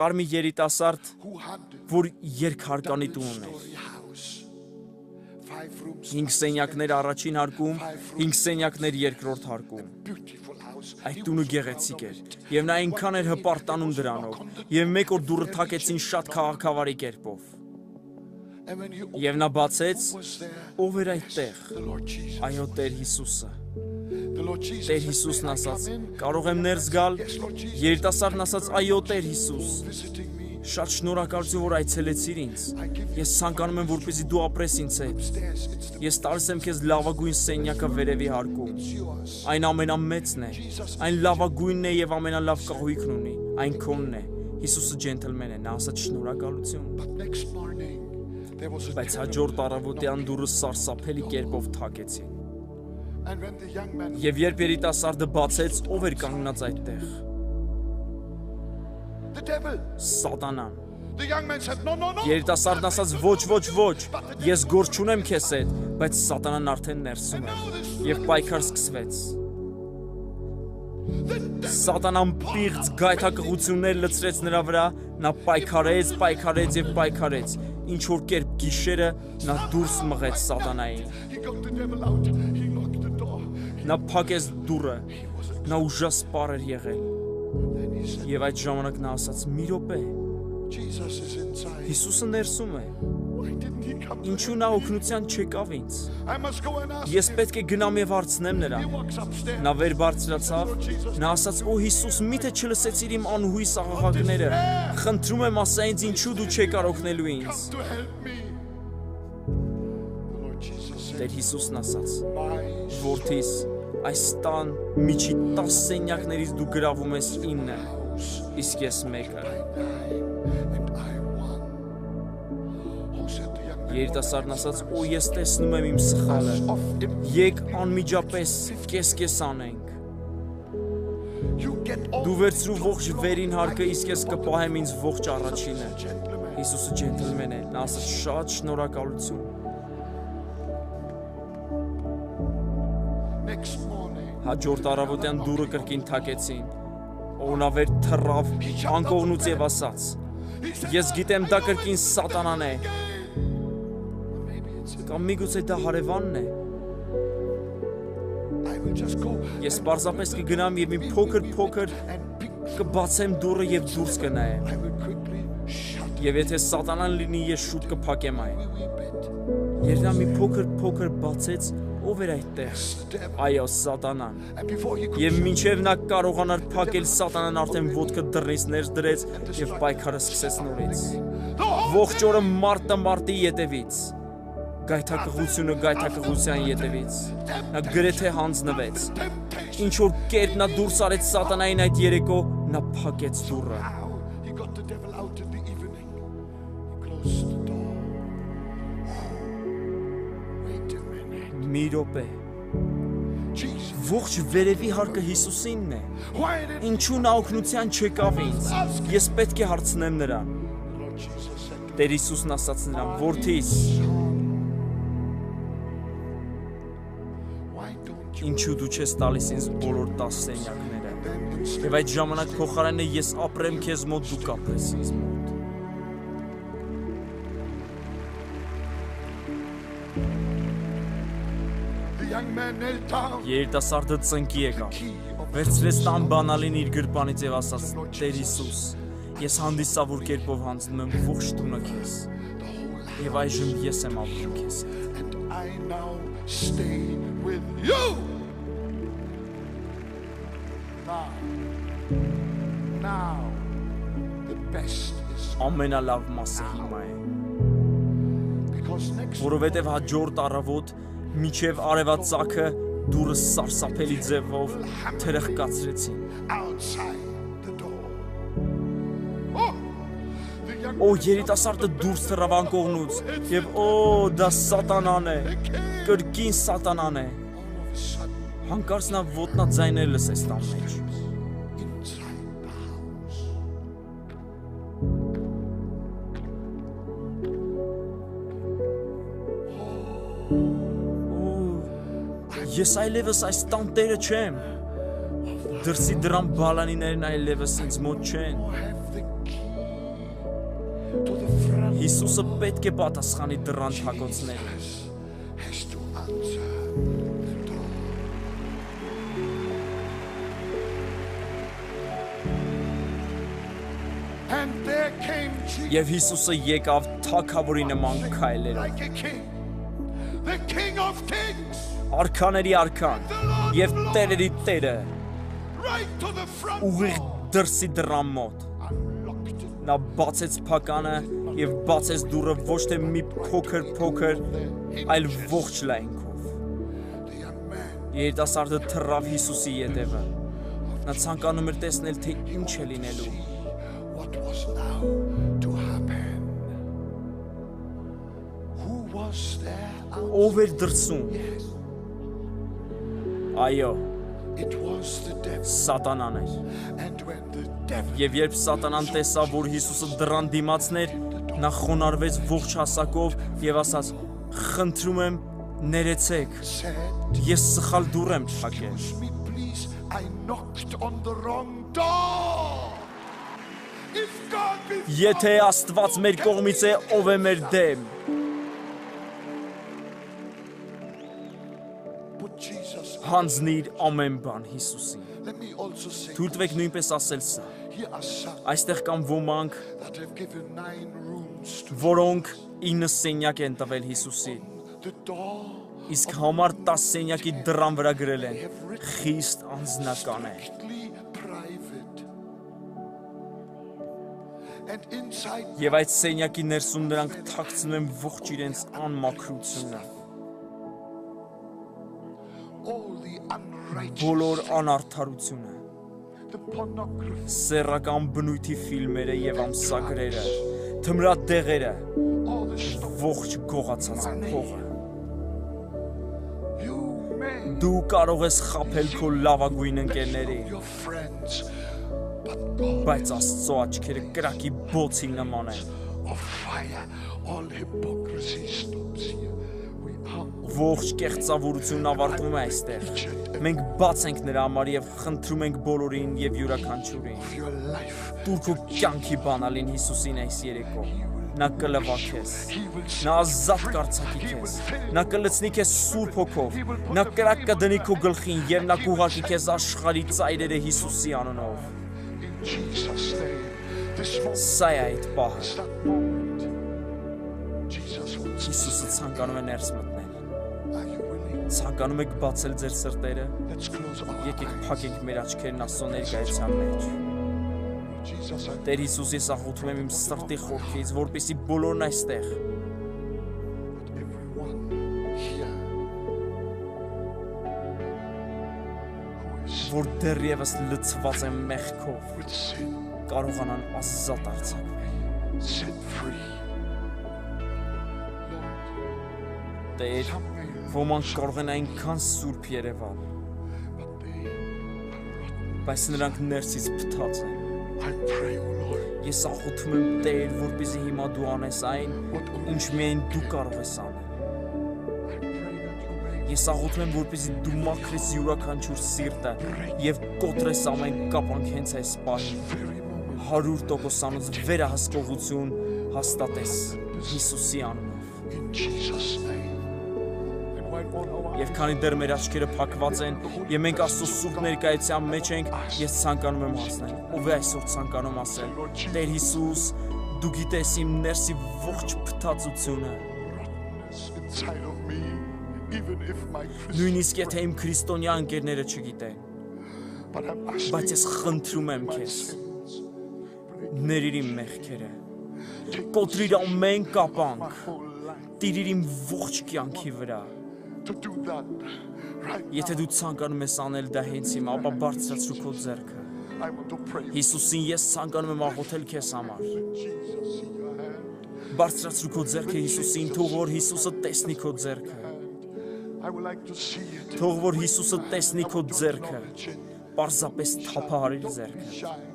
Կար մի երիտասարդ, որ երկհարկանի տուն ուներ։ 5 սենյակներ առաջին հարկում, 5 սենյակներ երկրորդ հարկում։ Այդ տունը գեղեցիկ էր, եւ նա այնքան էր հպարտանում դրանով, եւ մեկ օր դուռը թակեցին շատ քաղաքավարի կերպով։ Եվ նա բացեց, ով էր այդտեղ։ Այո, Տեր Հիսուսը։ Տեր Հիսուսն ասաց, կարող եմ ներս գալ։ Երիտասարդն ասաց, այո, Տեր Հիսուս։ Շատ շնորհակալություն, որ այցելեցիր ինձ։ Ես ցանկանում եմ, որպեսզի դու ապրես ինձ հետ։ Ես տալիս եմ քեզ լավագույն սենյակը վերևի հարկում։ Այն ամենամեծն է, այն լավագույնն է եւ ամենալավ կահույքն ունի։ Այն քոնն է։ Հիսուսը ջենթլմեն է, նա ասաց շնորհակալություն։ Բայց հաջորդ առավոտյան դուռը սարսափելի կերպով թակեցին։ Եվ երբ երիտասարդը բացեց, ով էր կանգնած այդտեղ։ Սատանան։ Երիտասարդն ասաց, ոչ, ես գործ չունեմ քեզ հետ, բայց սատանան արդեն ներսում էր, եւ պայքար սկսվեց։ Սատանան պիղծ գայթակղություններ լցրեց նրա վրա, նա պայքարեց եւ պայքարեց, ինչ որ կերպ գիշերը նա դուրս մղեց սատանային։ Նա փակեց դուռը, նա ուժասպառ էր եղել։ Եվ այդ ժամանակ նա ասաց, մի րոպե, Հիսուսը ներսում է, ինչու նա օգնության չեկավ ինձ։ Ես պետք է գնամ եւ հարցնեմ նրան։ Նա վեր բարձրացավ, նա ասաց, օ Հիսուս, միթե չլսեցիր իմ անհույս աղաղակները, խնդրում եմ ասա ինձ, ինչու դու չեկար օգնելու ինձ։ Տեր Հիսուսն ասաց, որդիս, այս տան միջի 10 սենյակներից դու գրավում ես 9, իսկ ես 1-ը։ Երիտասարդն ասաց, օ ես տեսնում եմ իմ սխալը, եկ անմիջապես կես անենք։ Դու վերցրու ողջ վերին հարկը, իսկ ես կպահեմ ինձ ողջ առաջինը։ Հիսուսը ջենթլմեն է, նա ասաց, շատ շնորհակալություն։ Հաջորդ առավոտյան դուռը կրկին թակեցին, օրնավեր թռավ անկողնուց եւ ասաց, ես գիտեմ դա կրկին սատանան է, կամ միգուցե դա հարևանն է։ Ես պարզապես կգնամ եւ մի փոքր կբացեմ դուռը եւ դուրս կնայեմ։ Եվ եթե սատանան լինի, ես շուտ կփակեմ այն։ Երբ նա մի փոքր բացեց, ով էր այդտեղ։ Այո, սատանան։ Եվ մինչև նա կարողանար փակել, սատանան արդեն ոտքը դռնից ներս դրեց եւ պայքարը սկսեց նորից։ Ողջ օրը մարտի ետևից։ Գայթակղությունը գայթակղության ետևից։ Նա գրեթե հանձնվեց։ Ինչ որ կերպ նա դուրս արեց սատանային այդ երեկո, նա փակեց դուռը։ Մի րոպե։ Ողջ վերևի հարկը Հիսուսինն է։ Ինչու նա օգնության չեկավ ինձ։ Ես պետք է հարցնեմ նրան։ Տեր Հիսուսն ասաց նրան, որդիս, ինչու դու չես տալիս ինձ բոլոր 10 սենյակները։ Եվ այդ ժամանակ փոխարենը ես ապրեմ քեզ մոտ, դու կապրես ինձ մոտ։ Երիտասարդը ծնկի եկավ, վերցրեց տան բանալին իր գրպանից եւ ասաց, Տեր Հիսուս, ես հանդիսավոր կերպով հանձնում եմ ողջ տունը քեզ, եւ այժմ ես եմ ապրում քեզ հետ։ Ամենալավ մասը հիմա է, որովհետև հաջորդ առավոտ մինչև արևածագը դուռը սարսափելի ձևով թրխկացրեցին։ Օ երիտասարդը դուրս թռավ անկողնուց եւ օ դա սատանան է, կրկին սատանան է։ Հանկարծ նա ոտնաձայներ լսեց տան մեջ։ Ես այլևս այս տան տերը չեմ, դրսի դրան բալանիներն այլևս ինձ մոտ չեն։ to the front. Հիսուսը պետք է պատասխանի դռան թակոցներին։ Has to answer the door. And there came Jesus Եվ Հիսուսը եկավ թագավորի նման քայլերով, like a king, the King of Kings, արքաների արքան եւ տերերի տերը, right to the front ուղիղ door. դրսի դռան մոտ։ Unlocked it. Նա բացեց փականը եւ բացեց դուռը ոչ թե մի փոքր, այլ ողջ լայնքով։ The young man Երիտասարդը թռավ Հիսուսի ետևը։ Նա ցանկանում էր տեսնել, թե ինչ է լինելու։ what was now to happen. Who was there? Ով էր դրսում։ Yes, Այո, it was the devil. Սատանան էր։ And when the devil Եվ երբ Սատանան տեսավ, որ Հիսուսը դռան դիմացներ, նա խոնարհվեց ողջ հասակով եւ ասաց. «Խնդրում եմ, ներեցեք, said, ես սխալ դուռ եմ փակել»։ "Excuse me, please, I knocked on the wrong door." If God be Եթե Աստված մեր կողմից է, ով է մեր դեմ։ put Jesus. Հանձնիր ամեն բան Հիսուսին։ Let me also say, Թույլ տվեք նույնպես ասել սա։ here are some Այստեղ կան ոմանք, that have given 9 rooms to որոնք 9 սենյակ են տվել Հիսուսին, the door. իսկ համար 10 սենյակի դռան վրա գրել են. Խիստ անձնական է։ Strictly private. And inside Եվ այդ սենյակի ներսում նրանք թաքցնում են ողջ իրենց անմաքրությունը, all the unrighteous, բոլոր անարդարությունը, the pornography, սեռական բնույթի ֆիլմերը եւ ամսագրերը, թմրադեղերը, all the stuff. ողջ գողացած փողը։ You may Դու կարող ես խաբել քո լավագույն ընկերներին, your friends, but God բայց Աստծո աչքերը կրակի բոցի նման են։ of fire, all hypocrisy stops here. We are Ողջ կեղծավորությունն ավարտվում է այստեղ։ Մենք բաց ենք նրա համար եւ խնդրում ենք բոլորին եւ յուրաքանչյուրին։ of your life. Դու քո կյանքի բանալին Հիսուսին այս երեկո։ Նա կլվա քեզ։ Նա ազատ կարձակի քեզ։ Նա կլցնի քեզ Սուրբ Հոգով։ Նա կրակ կդնի քո գլխին եւ նա կուղարկի քեզ աշխարհի ծայրերը Հիսուսի անունով։ In Jesus' name, this moment, Սա է այդ պահը։ that moment, Jesus wants. Հիսուսը ցանկանում է ներս մտնել։ Are you willing? Ցանկանում եք բացել ձեր սրտերը։ Let's close our Եկեք eyes. փակենք մեր աչքերն Աստծո ներկայության մեջ։ Jesus, I Տեր Հիսուս, ես աղոթում եմ իմ սրտի խորքից, որպեսզի բոլորն այստեղ put everyone here who is որ դեռևս լցված են մեղքով, with sin կարողանան ազատ արձակվել։ set free. Lord, Տեր, some may look ոմանք կարող են այնքան սուրբ երևալ, but they are rotten. բայց նրանք ներսից փթած են։ I pray, O Lord, Ես աղոթում եմ Տեր, որպեսզի հիմա դու անես այն, ինչ միայն դու կարող ես անել։ I pray that you may Ես աղոթում եմ, որպեսզի դու մաքրես յուրաքանչյուր սիրտը եւ կոտրես ամեն կապանք հենց այս պահին։ very moment 100%-անոց վերահսկողություն հաստատես Հիսուսի անունով։ in Jesus' name. And while all our Եվ քանի դեռ մեր աչքերը փակված են եւ մենք Աստծո սուրբ ներկայության մեջ ենք, ես ցանկանում եմ ասել, ով է այսօր ցանկանում ասել. Տեր Հիսուս, դու գիտես իմ ներսի ողջ փթացությունը, rottenness inside of me, even if my Christian նույնիսկ եթե իմ քրիստոնյա ընկերները չգիտեն, but I'm asking բայց ես խնդրում եմ my քեզ, sins. ներիր իմ մեղքերը, կոտրիր ամեն կապանք, Whole life տիրիր իմ ողջ կյանքի վրա։ to do that right Եթե դու ցանկանում ես անել դա հենց հիմա, ապա բարձրացրու քո ձեռքը։ I want to pray Հիսուսին ես ցանկանում եմ աղոթել քեզ համար։ Jesus in your hand. Բարձրացրու քո ձեռքը Հիսուսին, թող որ Հիսուսը տեսնի քո ձեռքը։ I would like to see it. Թող որ Հիսուսը տեսնի քո ձեռքը։ Knowledge it. Պարզապես թափահարիր ձեռքը։ Shine.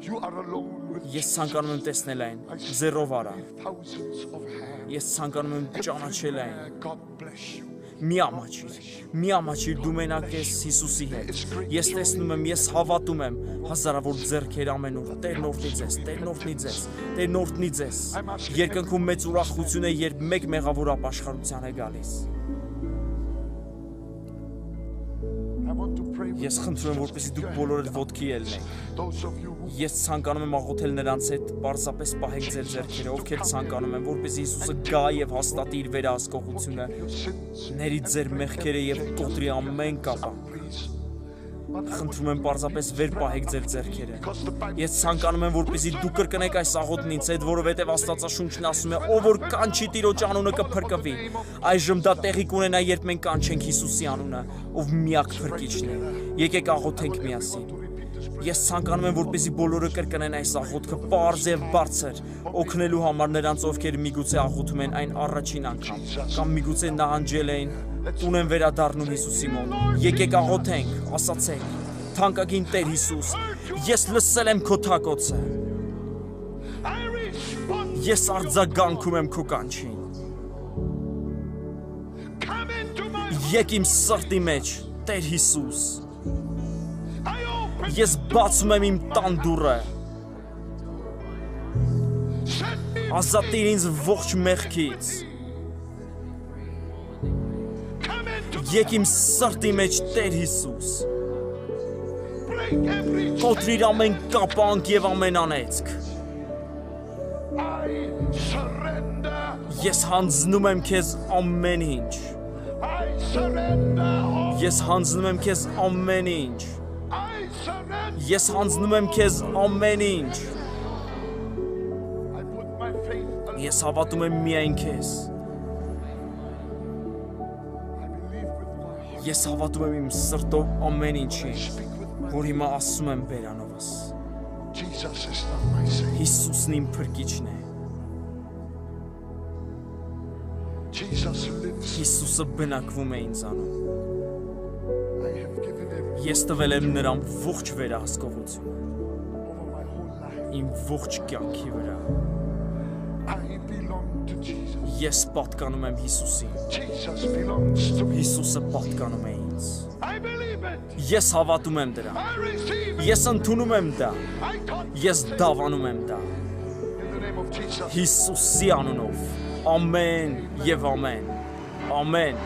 You are alone with Ես ցանկանում եմ տեսնել այն, ձեռով արա։ thousands of hands. Ես ցանկանում եմ ճանաչել այն։ God bless you. Մի ամաչիր դու մենակ ես Հիսուսի հետ։ Ես տեսնում եմ, ես հավատում եմ, հազարավոր ձեռքեր ամենուր, Տերն օրհնի ձեզ, Տերն օրհնի ձեզ, Տերն օրհնի ձեզ։ Երկնքում մեծ ուրախություն է, երբ մեկ մեղավոր ապաշխարության է գալիս։ Ես խնդրում եմ, որպեսզի դուք բոլորդ ոտքի ելնեք։ Ես ցանկանում եմ աղոթել նրանց հետ, պարզապես պահեք ձեր ձեռքերը, ովքեր ցանկանում են, որպեսզի Հիսուսը գա եւ հաստատի իր վերահսկողությունը, ների ձեր մեղքերը եւ կոտրի ամեն կապանք։ Խնդրում եմ պարզապես վեր պահեք ձեր ձեռքերը։ Ես ցանկանում եմ, որպեսզի դուք կրկնեք այս աղոթն ինձ հետ, որովհետև Աստվածաշունչն ասում է, ով որ կանչի Տիրոջ անունը կփրկվի։ Այժմ դա տեղի կունենա, երբ մենք կանչենք Հիսուսի անունը, ով միակ փրկիչն է։ Եկեք աղոթենք միասին։ Ես ցանկանում եմ, որպեսզի բոլորը կրկնեն այս աղոթքը պարզ եւ բարձր, օգնելու համար նրանց, ովքեր միգուցե աղոթում են այն առաջին անգամ, կամ միգուցե նահանջել են, տուն են վերադառնում Հիսուսի մոտ։ Եկեք աղոթենք, ասացեք. Թանկագին Տեր Հիսուս, ես լսել եմ քո թակոցը։ Ես արձագանքում եմ քո կանչին։ Եկ իմ սրտի մեջ, Տեր Հիսուս։ Ես բացում եմ իմ տան դուռը։ Ազատիր ինձ ողջ մեղքից։ Եկ իմ սրտի մեջ, Տեր Հիսուս։ Կոտրիր ամեն կապանք եւ ամեն անեծք։ Ես հանձնում եմ քեզ ամեն ինչ։ Ես հանձնում եմ քեզ ամեն ինչ։ Ես հանձնում եմ քեզ ամեն ինչ։ Ես հավատում եմ միայն քեզ։ Ես հավատում եմ իմ սրտով ամեն ինչին, որ հիմա ասում եմ բերանովս։ Հիսուսն իմ փրկիչն է։ Հիսուսը բնակվում է ինձանում։ Ես տվել եմ նրան ողջ վերահսկողությունը, իմ ողջ կյանքի վրա։ Ես պատկանում եմ Հիսուսին, Հիսուսը պատկանում է ինձ։ Ես հավատում եմ դրան, ես ընդունում եմ դա, ես դավանում եմ դա։ Հիսուսի անունով, ամեն եւ ամեն, ամեն։